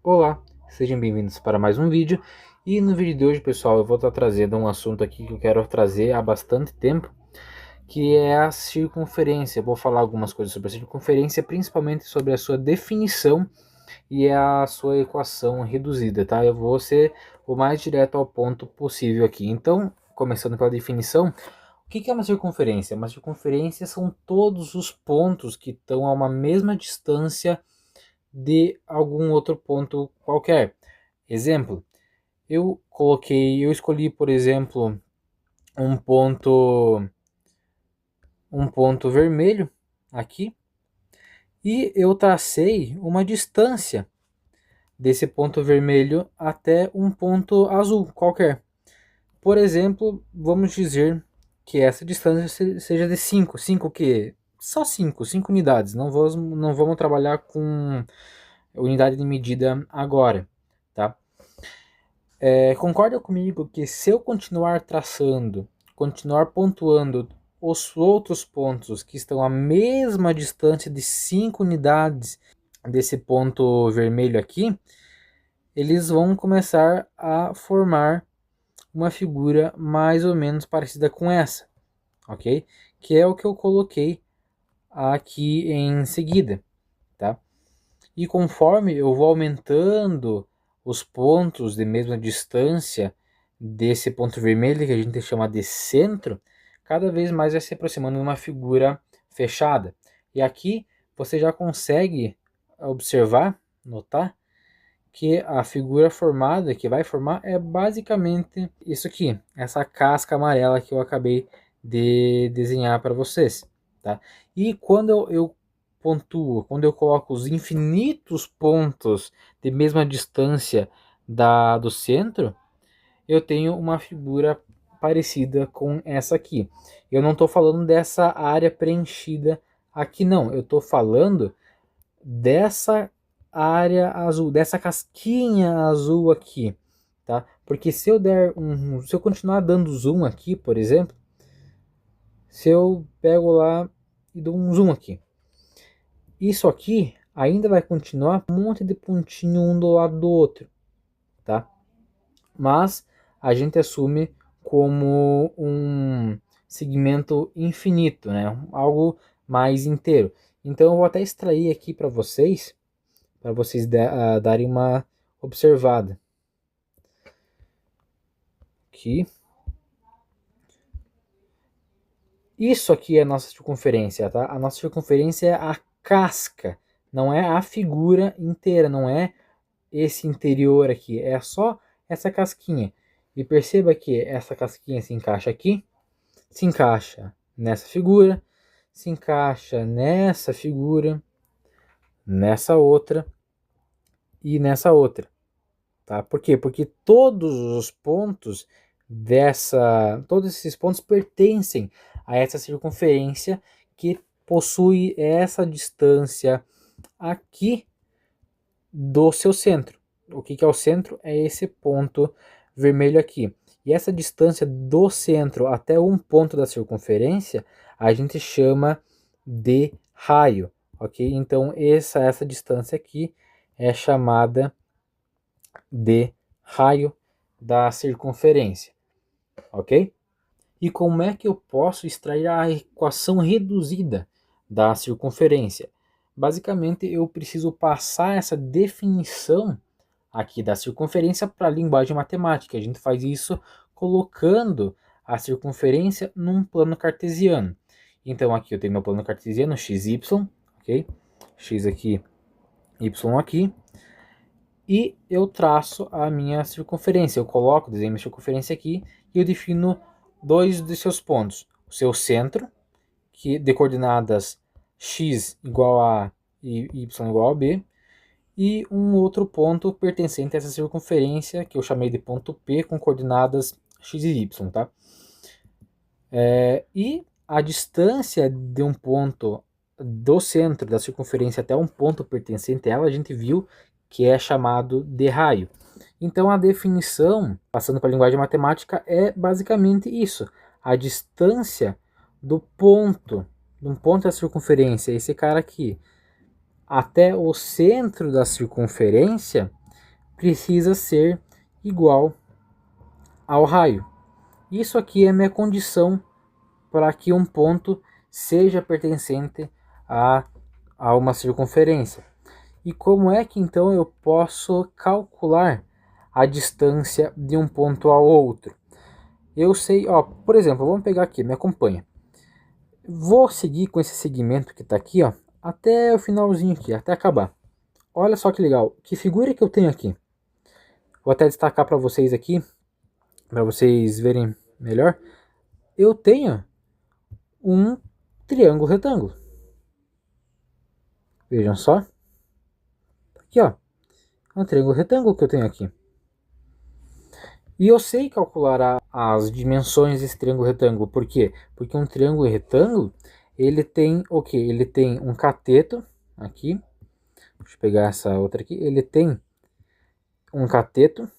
Olá, sejam bem-vindos para mais um vídeo. E no vídeo de hoje, pessoal, eu vou estar trazendo um assunto aqui que eu quero trazer há bastante tempo, que é a circunferência. Eu vou falar algumas coisas sobre a circunferência, principalmente sobre a sua definição e a sua equação reduzida, tá? Eu vou ser o mais direto ao ponto possível aqui. Então, começando pela definição, o que é uma circunferência? Uma circunferência são todos os pontos que estão a uma mesma distância de algum outro ponto qualquer. Exemplo, eu escolhi, por exemplo, um ponto, um ponto vermelho aqui e eu tracei uma distância desse ponto vermelho até um ponto azul qualquer. Por exemplo, vamos dizer que essa distância seja de 5, 5 que só 5 unidades. Não vamos trabalhar com unidade de medida agora, tá? Concorda comigo que se eu continuar traçando, continuar pontuando os outros pontos que estão à mesma distância de 5 unidades desse ponto vermelho aqui, eles vão começar a formar uma figura mais ou menos parecida com essa, ok? Que é o que eu coloquei aqui em seguida, tá? E conforme eu vou aumentando os pontos de mesma distância desse ponto vermelho, que a gente chama de centro, cada vez mais vai se aproximando de uma figura fechada. E aqui você já consegue observar, notar, que a figura formada, que vai formar, é basicamente isso aqui, essa casca amarela que eu acabei de desenhar para vocês. Tá? E quando eu pontuo, quando eu coloco os infinitos pontos de mesma distância do centro, eu tenho uma figura parecida com essa aqui. Eu não estou falando dessa área preenchida aqui, não. Eu estou falando dessa área azul, dessa casquinha azul aqui, tá? Porque se eu continuar dando zoom aqui, por exemplo, se eu pego lá e dou um zoom aqui, isso aqui ainda vai continuar um monte de pontinho um do lado do outro, tá? Mas a gente assume como um segmento infinito, né? Algo mais inteiro. Então eu vou até extrair aqui para vocês darem uma observada. Aqui. Isso aqui é a nossa circunferência, tá? A nossa circunferência é a casca, não é a figura inteira, não é esse interior aqui, é só essa casquinha. E perceba que essa casquinha se encaixa aqui, se encaixa nessa figura, se encaixa nessa figura, nessa outra e nessa outra. Tá? Por quê? Porque todos esses pontos pertencem a essa circunferência que possui essa distância aqui do seu centro. O que é o centro? É esse ponto vermelho aqui. E essa distância do centro até um ponto da circunferência a gente chama de raio, ok? Então essa distância aqui é chamada de raio da circunferência, ok? E como é que eu posso extrair a equação reduzida da circunferência? Basicamente, eu preciso passar essa definição aqui da circunferência para a linguagem matemática. A gente faz isso colocando a circunferência num plano cartesiano. Então aqui eu tenho meu plano cartesiano xy, ok? X aqui, y aqui. E eu traço a minha circunferência. Eu coloco, desenho minha circunferência aqui e eu defino dois de seus pontos. O seu centro, que de coordenadas x igual a A e y igual a B, e um outro ponto pertencente a essa circunferência, que eu chamei de ponto P, com coordenadas x e y, tá? E a distância de um ponto do centro da circunferência até um ponto pertencente a ela, a gente viu que é chamado de raio. Então a definição, passando para a linguagem matemática, é basicamente isso. A distância do ponto, de um ponto da circunferência, esse cara aqui, até o centro da circunferência, precisa ser igual ao raio. Isso aqui é minha condição para que um ponto seja pertencente a uma circunferência. E como é que então eu posso calcular a distância de um ponto ao outro? Eu sei, ó, por exemplo, vamos pegar aqui, me acompanha. Vou seguir com esse segmento que está aqui, ó, até o finalzinho aqui, até acabar. Olha só que legal, que figura que eu tenho aqui. Vou até destacar para vocês aqui, para vocês verem melhor. Eu tenho um triângulo retângulo. Vejam só. Aqui, ó. É um triângulo retângulo que eu tenho aqui. E eu sei calcular as dimensões desse triângulo retângulo. Por quê? Porque um triângulo retângulo, ele tem o quê? Ele tem um cateto aqui. Deixa eu pegar essa outra aqui. Ele tem um cateto,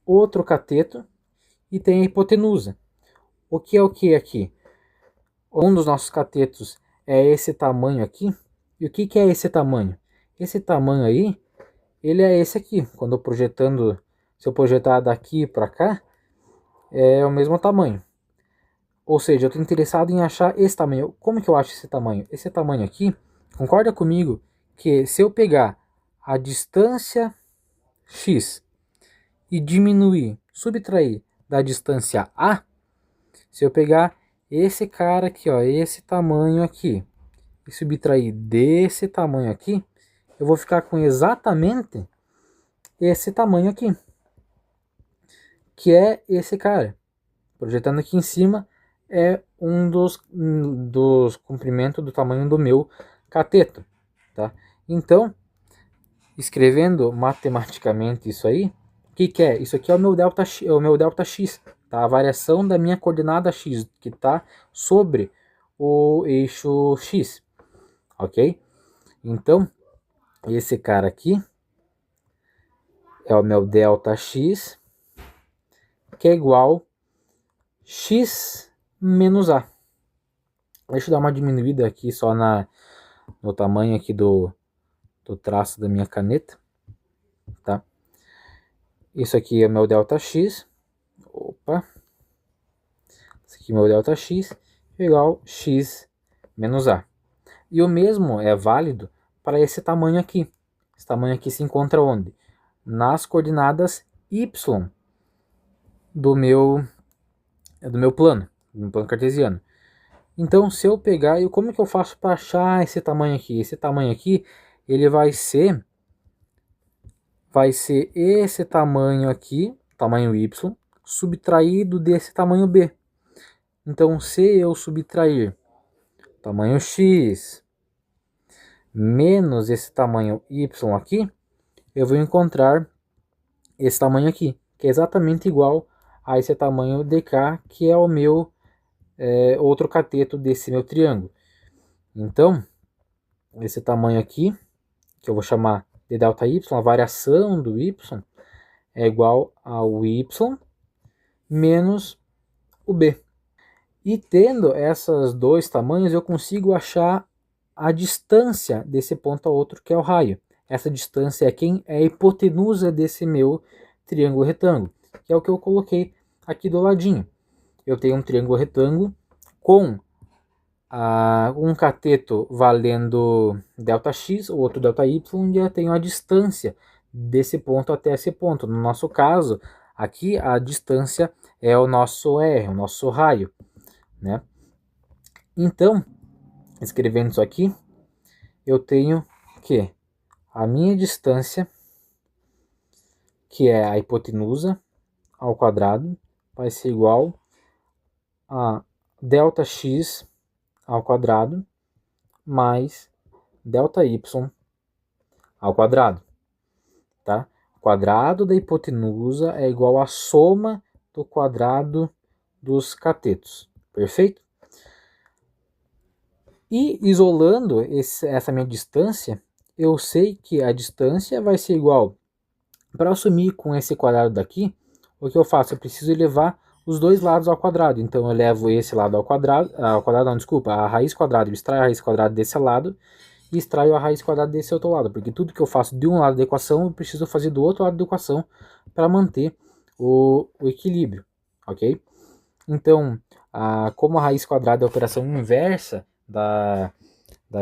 outro cateto e tem a hipotenusa. O que é o que aqui? Um dos nossos catetos é esse tamanho aqui. E o que é esse tamanho? Esse tamanho aí, ele é esse aqui. Quando eu projetando, se eu projetar daqui para cá, é o mesmo tamanho. Ou seja, eu estou interessado em achar esse tamanho. Como que eu acho esse tamanho? Esse tamanho aqui, concorda comigo que se eu pegar a distância x e diminuir, subtrair da distância a, se eu pegar esse cara aqui, ó, esse tamanho aqui, e subtrair desse tamanho aqui, eu vou ficar com exatamente esse tamanho aqui, que é esse cara. Projetando aqui em cima, é um dos comprimentos do tamanho do meu cateto, tá? Então, escrevendo matematicamente isso aí, o que é? Isso aqui é o meu delta x, tá? A variação da minha coordenada x, que está sobre o eixo x, ok? Então, esse cara aqui é o meu delta x, que é igual x menos a. Deixa eu dar uma diminuída aqui só no tamanho aqui do traço da minha caneta, tá? Isso aqui é o meu delta x. Opa! Esse aqui é o meu delta x igual x menos a. E o mesmo é válido para esse tamanho aqui. Esse tamanho aqui se encontra onde? Nas coordenadas y do meu plano cartesiano. Então, se eu pegar, como que eu faço para achar esse tamanho aqui? Esse tamanho aqui, ele vai ser esse tamanho aqui, tamanho y, subtraído desse tamanho b. Então, se eu subtrair tamanho x menos esse tamanho y aqui, eu vou encontrar esse tamanho aqui, que é exatamente igual a esse tamanho dk, que é o meu outro cateto desse meu triângulo. Então, esse tamanho aqui, que eu vou chamar de delta y, a variação do y, é igual ao y menos o b. E tendo esses dois tamanhos, eu consigo achar a distância desse ponto a outro, que é o raio. Essa distância é a hipotenusa desse meu triângulo retângulo, que é o que eu coloquei aqui do ladinho. Eu tenho um triângulo retângulo com um cateto valendo ΔX, o outro ΔY, e eu tenho a distância desse ponto até esse ponto. No nosso caso, aqui a distância é o nosso R, o nosso raio, né? Então, escrevendo isso aqui, eu tenho que a minha distância, que é a hipotenusa ao quadrado, vai ser igual a ΔX ao quadrado mais ΔY ao quadrado, tá? O quadrado da hipotenusa é igual à soma do quadrado dos catetos, perfeito? E isolando essa minha distância, eu sei que a distância vai ser igual, para assumir com esse quadrado daqui, o que eu faço? Eu preciso levar os dois lados ao quadrado. Então eu levo esse lado ao quadrado não, desculpa, a raiz quadrada, eu extraio a raiz quadrada desse lado e extraio a raiz quadrada desse outro lado, porque tudo que eu faço de um lado da equação, eu preciso fazer do outro lado da equação para manter o equilíbrio, ok? Então, como a raiz quadrada é a operação inversa da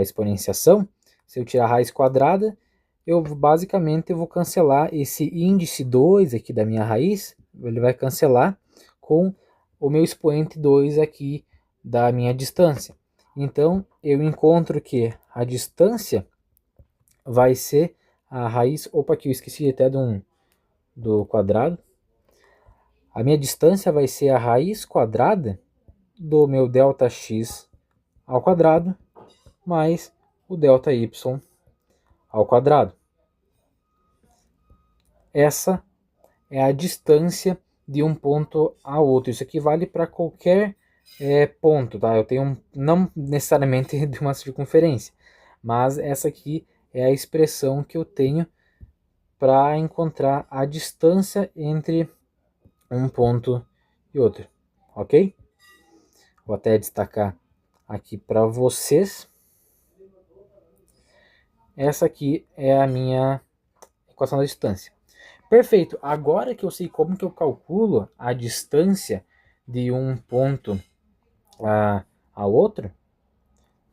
exponenciação, se eu tirar a raiz quadrada, eu basicamente vou cancelar esse índice 2 aqui da minha raiz, ele vai cancelar com o meu expoente 2 aqui da minha distância. Então, eu encontro que a distância vai ser a raiz... Opa, aqui eu esqueci até do quadrado. A minha distância vai ser a raiz quadrada do meu ΔX ao quadrado mais o ΔY ao quadrado. Essa é a distância de um ponto a outro. Isso aqui vale para qualquer ponto, tá? Eu tenho não necessariamente de uma circunferência, mas essa aqui é a expressão que eu tenho para encontrar a distância entre um ponto e outro, ok? Vou até destacar aqui para vocês. Essa aqui é a minha equação da distância. Perfeito, agora que eu sei como que eu calculo a distância de um ponto a outro,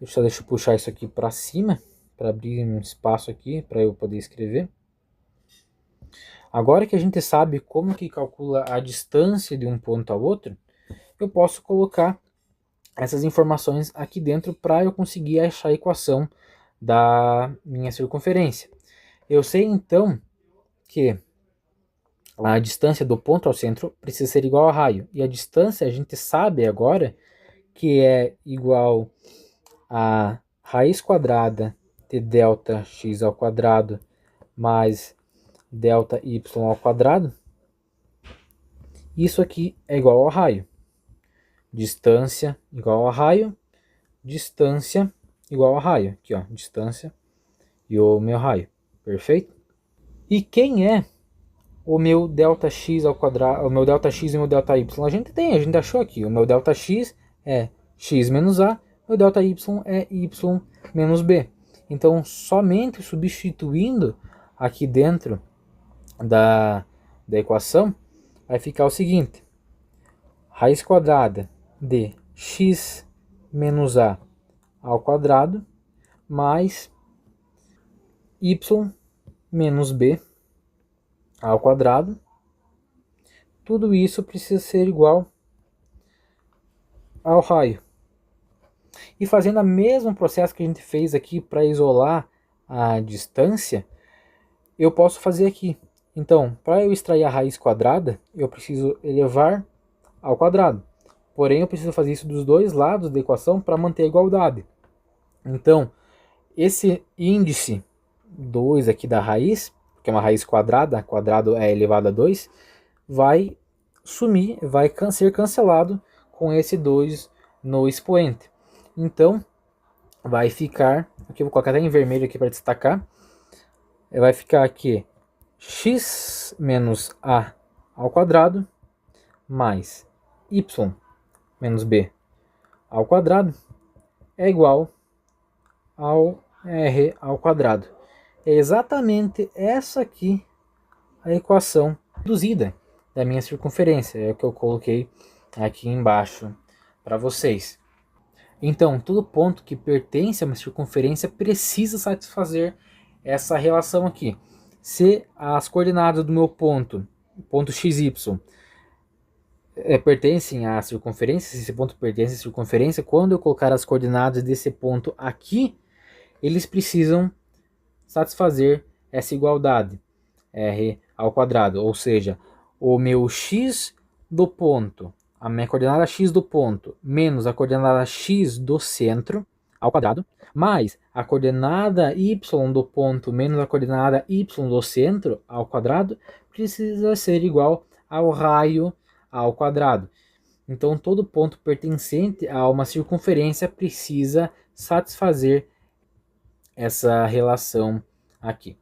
deixa eu puxar isso aqui para cima, para abrir um espaço aqui para eu poder escrever. Agora que a gente sabe como que calcula a distância de um ponto ao outro, eu posso colocar essas informações aqui dentro para eu conseguir achar a equação da minha circunferência. Eu sei então que a distância do ponto ao centro precisa ser igual ao raio. E a distância a gente sabe agora que é igual a raiz quadrada de ΔX ao quadrado mais ΔY ao quadrado. Isso aqui é igual ao raio. Distância igual ao raio, distância igual ao raio. Aqui, ó, distância e o meu raio. Perfeito? E quem é o meu ΔX ao quadrado, o meu ΔX e o meu ΔY? A gente achou aqui. O meu ΔX é x menos a, o ΔY é y menos b. Então, somente substituindo aqui dentro da equação, vai ficar o seguinte: raiz quadrada de x menos a ao quadrado mais y menos b ao quadrado. Tudo isso precisa ser igual ao raio. E fazendo o mesmo processo que a gente fez aqui para isolar a distância, eu posso fazer aqui. Então, para eu extrair a raiz quadrada, eu preciso elevar ao quadrado. Porém, eu preciso fazer isso dos dois lados da equação para manter a igualdade. Então, esse índice 2 aqui da raiz, que é uma raiz quadrada, quadrado é elevado a 2, vai sumir, vai ser cancelado com esse 2 no expoente. Então, vai ficar, aqui eu vou colocar até em vermelho aqui para destacar, vai ficar aqui x menos a ao quadrado mais y menos b ao quadrado é igual ao r ao quadrado. É exatamente essa aqui a equação reduzida da minha circunferência, é o que eu coloquei aqui embaixo para vocês. Então, todo ponto que pertence a uma circunferência precisa satisfazer essa relação aqui. Se as coordenadas do meu ponto xy, pertencem à circunferência, se esse ponto pertence à circunferência, quando eu colocar as coordenadas desse ponto aqui, eles precisam satisfazer essa igualdade, r ao quadrado, ou seja, o meu x do ponto, a minha coordenada x do ponto, menos a coordenada x do centro, ao quadrado, mais a coordenada y do ponto, menos a coordenada y do centro, ao quadrado, precisa ser igual ao raio ao quadrado. Então, todo ponto pertencente a uma circunferência precisa satisfazer essa relação aqui.